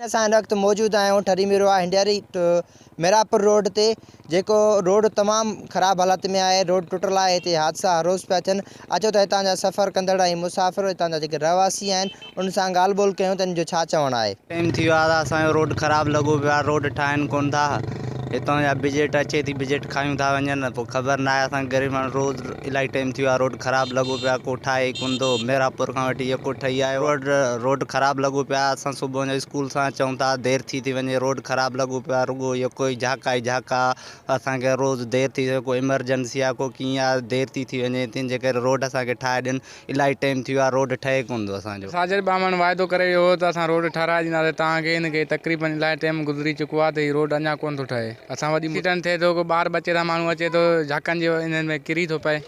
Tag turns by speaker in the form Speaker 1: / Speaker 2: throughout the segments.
Speaker 1: असां हिन वक़्तु मौजूदु आहियूं ठरी मिरवाह हिंडियारी मेरापुर रोड ते, जेको रोड तमामु ख़राबु हालत में आहे। रोड टुटल आहे, हिते हादसा हर रोज़ पिया थियनि। अचो त हितां जा सफ़र कंदड़ ऐं मुसाफ़िर, हितां जा जेके रहवासी आहिनि, उन सां ॻाल्हि ॿोल कयूं त हिन जो छा चवणु आहे।
Speaker 2: टाइम थी वियो आहे, असांजो रोड ख़राबु लॻो पियो आहे, रोड ठाहिनि कोन था। हितां जा बजट अचे थी, बजट खायूं था वञनि, पोइ ख़बर न आहे। असां ग़रीब माण्हू रोज़ इलाही टाइम थी वियो आहे, रोड ख़राबु लॻो पियो आहे, को ठाहे कोन थो। मेरापुर खां वठी जेको ठही आहे रोड ख़राबु लॻो पियो आहे। असां सुबुह जो स्कूल सां चऊं था देरि थी वञे, रोड ख़राबु लॻो पियो आहे। रुॻो इहो ई झाका ई झाका, असांखे रोज़ देरि थी थिए, को इमरजेंसी आहे, को कीअं आहे, देरि थी वञे। तंहिंजे करे रोड असांखे ठाहे ॾियनि। इलाही टाइम थी वियो आहे, रोड ठहे कोन थो असांजो।
Speaker 3: साजिद बामण वाइदो करे वियो हो त असां रोड ठाराए ॾींदासीं तव्हांखे, हिनखे तक़रीबन इलाही टाइम गुज़री चुको आहे त हीउ रोड अञा कोन थो ठहे। असां वॾी एक्सीडेंट थिए थो, को ॿार बचे था, माण्हू अचे थो, झाकनि जो इन्हनि में किरी थो पए।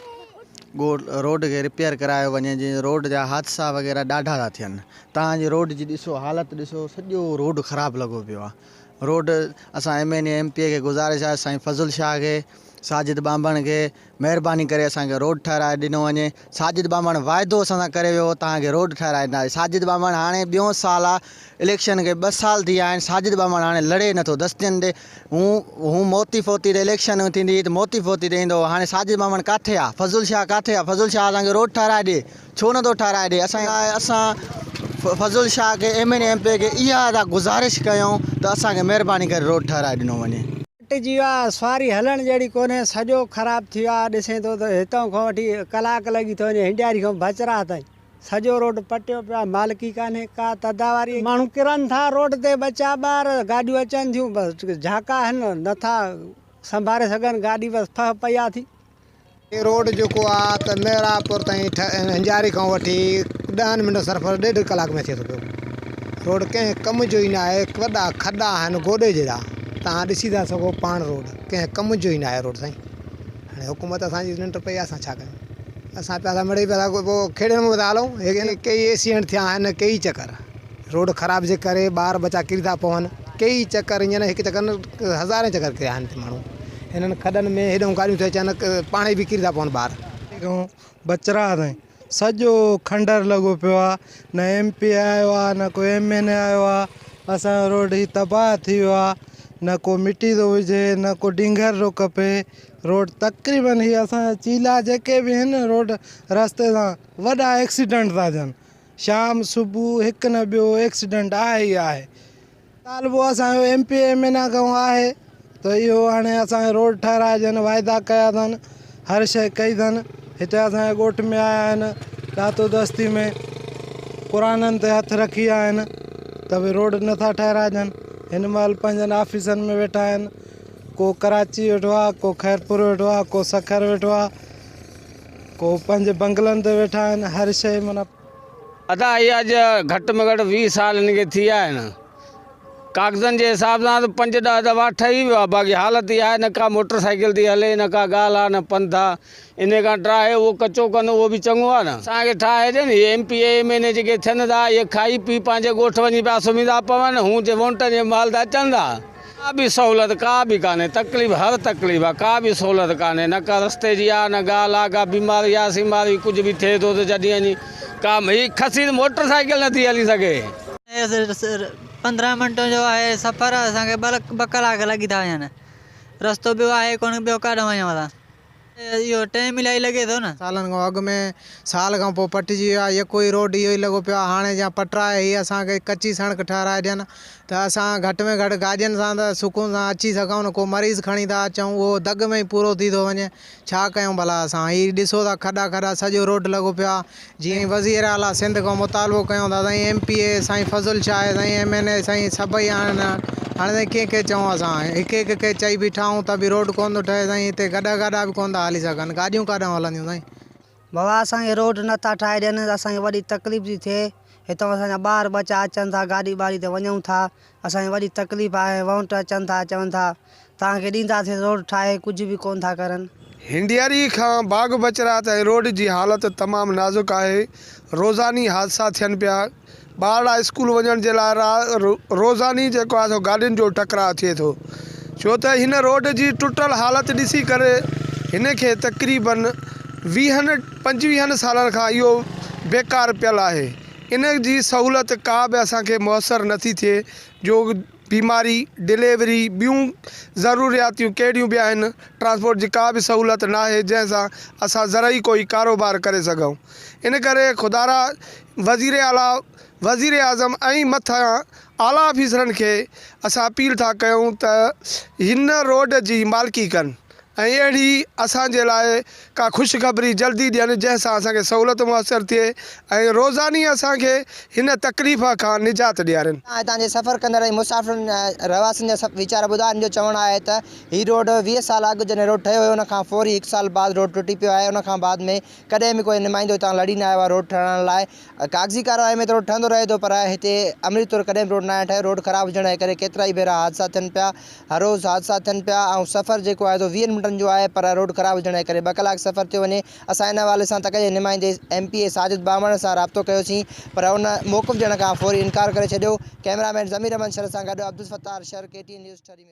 Speaker 4: रोड खे रिपेयर करायो वञे, जीअं रोड जा हादसा वग़ैरह ॾाढा था थियनि। तव्हांजी रोड जी ॾिसो हालत, ॾिसो सॼो रोड ख़राबु लॻो पियो आहे। रोड असां MNA MP खे गुज़ारिश आहे, साईं फज़ुल शाह खे, साजिद बामण खे, महिरबानी करे असांखे रोड ठाराए ॾिनो वञे। साजिद बामण वाइदो असां सां करे वियो, तव्हांखे रोड ठाराए ॾींदासीं। साजिद बामण हाणे ॿियों साल आहे, इलेक्शन खे 2 साल थी विया आहिनि। साजिद बामण हाणे लड़े नथो दस्तियुनि ॾे। हू मोती फ़ोती ॾे इलेक्शन थींदी त मोती फ़ोती ॾे ईंदो। हाणे साजिद बामण किथे आहे? फज़ुल शाह किथे आहे? फज़ुल शाह असांखे रोड ठाराए ॾिए, छो नथो ठाराए ॾिए? असां फज़ुल शाह खे MNA MP खे इहा था गुज़ारिश कयूं त असांखे महिरबानी करे रोड ठाराए ॾिनो वञे।
Speaker 5: जी आहे सवारी हलण जहिड़ी कोन्हे, सॼो ख़राबु थी वियो आहे। ॾिसे थो त हितां खां वठी कलाक लॻी थो वञे, हिंडियारी खां बचरा ताईं सॼो रोड पटियो पियो आहे। मालिकी कान्हे का, तदावारी माण्हू किरनि था रोड ते, बचा ॿार, गाॾियूं अचनि थियूं, बसि झाका आहिनि, नथा संभाले सघनि गाॾी, बसि फह पया थी।
Speaker 6: रोड जेको आहे त मेरापुर ताईं हिंडियारी खां वठी 10 मिंट सफ़र 1.5 कलाक में थिए थो पियो। रोड कंहिं कम जो ई न आहे, वॾा खॾा आहिनि गोॾे जहिड़ा, तव्हां ॾिसी था सघो पाण। रोड कंहिं कम जो ई न आहे रोड साईं। हाणे हुकूमत असांजी निंड पई आहे, असां छा कयूं? असां पिया मिड़ई पिया पोइ खेड़नि में था हलूं। कई एक्सीडेंट थिया आहिनि, कई चकर रोड ख़राब जे करे ॿार बचा किरी था पवनि, कई चकर हीअं न हिकु चकर न, हज़ारे चकर किरिया आहिनि माण्हू हिननि खॾनि में। हेॾो गाॾियूं थियूं अचनि, पाण बि किरी था पवनि ॿार।
Speaker 7: बचरा ताईं सॼो खंडर लॻो पियो आहे, न MP आयो आहे, न कोई MNA आयो आहे। असांजो रोड ही तबाह थी वियो आहे, न को मिटी थो विझे, न को डिंगर थो खपे। रोड तक़रीबन ही असांजा चीला जेके बि आहिनि रोड रस्ते सां, वॾा एक्सीडेंट था थियनि। शाम सुबुह हिकु न ॿियो एक्सीडेंट आहे ई आहे। तालबो असांजो MP MNA खां आहे त इहो हाणे असांखे रोड ठाराए ॾियनि, वाइदा कया अथनि, हर शइ कई अथनि। हिते असांजे ॻोठ में आया आहिनि, ॾातो दस्ती में क़ुराननि ते हथु रखी विया आहिनि त भई रोड नथा ठाराए ॾियनि। हिन महिल पंहिंजनि ऑफिसनि में वेठा आहिनि, को कराची वेठो आहे, को खैरपुर वेठो आहे, को सखर वेठो आहे, को पंहिंजे बंगलनि ते वेठा आहिनि। हर शइ माना
Speaker 3: अदा इहा अॼु घटि में घटि 20 साल हिनखे थी विया आहिनि। कागज़नि जे हिसाब सां त 5-10 दफ़ा ठही वियो आहे, बाक़ी हालत इहा आहे, न का मोटरसाइकिल थी हले, न का ॻाल्हि आहे, न पंधु आहे। इन खां ठाहे उहो कचो कंदो, उहो बि चङो आहे न। असांखे ठाहे ॾियनि। इहे MP MNA जेके थियनि था, इहे खाई पी पंहिंजे ॻोठ वञी पिया सुम्ही था पवनि। हू जे वोटनि जे महिल त अचनि था, का बि सहूलियत का बि कान्हे। तकलीफ़ हर तकलीफ़ आहे, का बि सहूलियत कान्हे। न का रस्ते जी आहे, न ॻाल्हि आहे, का बीमारी आहे सीमारी, कुझु बि थिए थो त जॾहिं वञी का खसी मोटरसाइकिल नथी हली सघे।
Speaker 8: 15 मिंट जो आहे सफ़र, असांखे 2 कलाक लॻी था वञनि। रस्तो ॿियो आहे कोन, ॿियो काॾे वञूं असां? इहो टाइम इलाही लॻे थो न।
Speaker 6: सालनि खां अॻु में साल खां पोइ पटिजी वियो आहे, यको ई रोड इहो ई लॻो पियो आहे। हाणे जा पटराए हीअ असांखे कची सड़क ठाराए ॾियनि त असां घटि में घटि गाॾियुनि सां त सुकून सां अची सघूं न। को मरीज़ खणी था अचूं, उहो दग में ई पूरो थी थो वञे। छा कयूं भला असां? हीअ ॾिसो था खॾा सॼो रोड लॻो पियो आहे। जीअं वज़ीर आला सिंध खां मुतालबो कयूं था, साईं MPA साईं फज़ुल शाह, साईं MNA साईं सभई आहिनि। हाणे कंहिंखे चऊं असां? हिकु खे चई बीठाऊं त बि रोड कोन थो ठहे साईं। हिते गाॾा बि कोन था हली सघनि, गाॾियूं काॾां हलंदियूं साईं?
Speaker 5: बाबा असांखे रोड नथा ठाहे ॾियनि, असांखे वॾी तकलीफ़ थी थिए। हितां असांजा ॿार बचा अचनि था, गाॾी ॿाड़ी ते वञूं था, असांखे वॾी तकलीफ़ आहे। वोट अचनि था, चवनि था तव्हांखे ॾींदासीं रोड ठाहे, कुझु बि कोन था करनि।
Speaker 9: हिंडियारी खां बाग बचरा ताईं रोड जी हालत तमामु नाज़ुक आहे। रोज़ानी हादसा थियनि पिया। ॿार स्कूल वञण जे लाइ रोज़ानी जेको आहे सो गाॾियुनि जो टकराव थिए थो, छो त हिन रोड जी टुटल हालत ॾिसी करे हिन खे तक़रीबन 20-25 सालनि खां इहो बेकार पियल आहे। इन जी सहूलियत का बि असांखे मुयसरु नथी थिए। जो बीमारी डिलीवरी ॿियूं ज़रूरियातियूं कहिड़ियूं बि आहिनि ट्रांसपोर्ट जी का बि सहूलियत न आहे जंहिंसां असां ज़रूरी कोई कारोबार करे सघूं। इन करे खुदारा वज़ीर आज़म ऐं मथां आला ऑफिसरनि खे असां अपील था कयूं त हिन रोड जी मालिकी कनि ऐं अहिड़ी असांजे लाइ का ख़ुशख़बरी जल्दी ॾियनि जंहिंसां असांखे सहूलियत मुयसरु थिए ऐं रोज़ानी असांखे हिन तकलीफ़ खां निजात ॾियारनि।
Speaker 1: तव्हां जे सफ़र कंदड़ मुसाफ़िरनि रहवासियुनि जा वीचार ॿुधा। जो चवणु आहे त हीअ रोड 20 साल अॻु जॾहिं रोड ठहियो हुयो, उनखां फौरी 1 साल बाद रोड टुटी पियो आहे। उनखां बाद में कॾहिं बि कोई नुमाइंदो हितां लड़ी न आयो आहे रोड ठहण लाइ। कागज़ी कार्रवाई में त रोड ठहंदो रहे थो, पर हिते अमली तौर कॾहिं बि रोड न आहे ठहियो। रोड ख़राबु हुजण जे करे केतिरा ई भेरा हादसा थियनि पिया, हर रोज़ हादसा थियनि पिया। ऐं सफ़र जेको आहे 20 मिंटनि जो आहे, पर रोड ख़राबु हुजण जे करे 2 कलाक सफ़र थियो वञे। असां इन हवाले सां तक जे नुमाइंदे MP साजिद बामण सां राब्तो कयोसीं, पर उन मौक़ुफ़ ॾियण खां फौरी इनकार करे छॾियो। कैमरामैन ज़मीर अहमद शर सां गॾु अब्दुल फ़त्तार शर, KTN न्यूज़, ठरी।